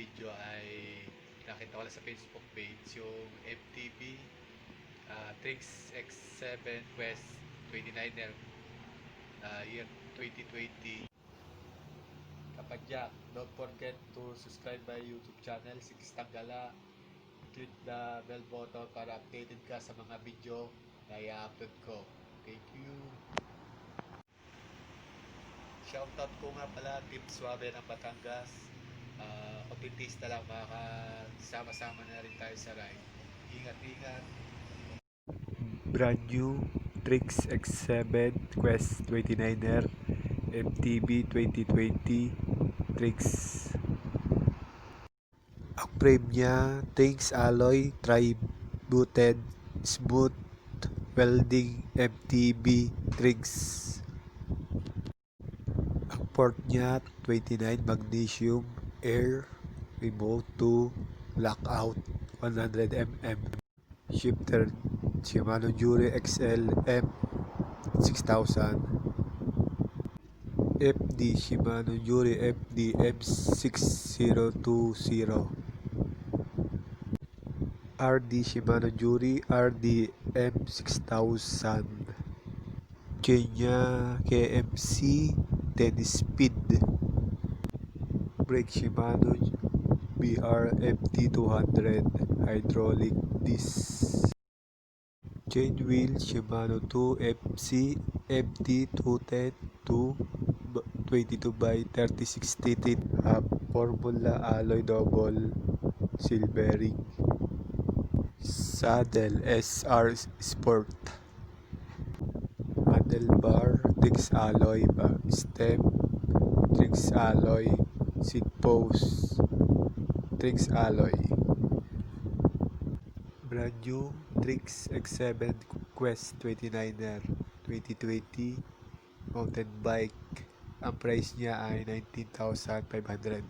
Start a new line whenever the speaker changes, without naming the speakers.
video ay nakita ko lang sa Facebook page yung MTB TRINX X7 Quest 29er year 2020. Kapadyak, don't forget to subscribe my YouTube channel, Six Tanggala. Click the bell button para updated ka sa mga video na i-upload ko. Thank you. Shoutout ko nga pala Team Suabe ng Batangas. Kompetista lang, makakasama-sama na rin tayo sa ride. Ingat-ingat.
Brand new TRINX X7 Quest 29er MTB 2020 TRINX. Ang frame niya TRINX alloy tri-butted smooth welding MTB TRINX. Ang port niya 29 magnesium air remote to lockout 100mm. Shifter Shimano Jury XL M6000. FD Shimano Jury FD M6020. RD Shimano Jury RD M6000. Chain niya KMC 10 speed. Brake Shimano BR FD200 hydraulic disc. Chain wheel Shimano 2FC FD210 22x3060 Formula alloy double silvering. Saddle SR Sport. Handlebar TRINX alloy. Stem TRINX alloy. Seat post TRINX alloy. Brand new TRINX X7 Quest 29er 2020 mountain bike. Ang price niya ay 19,500.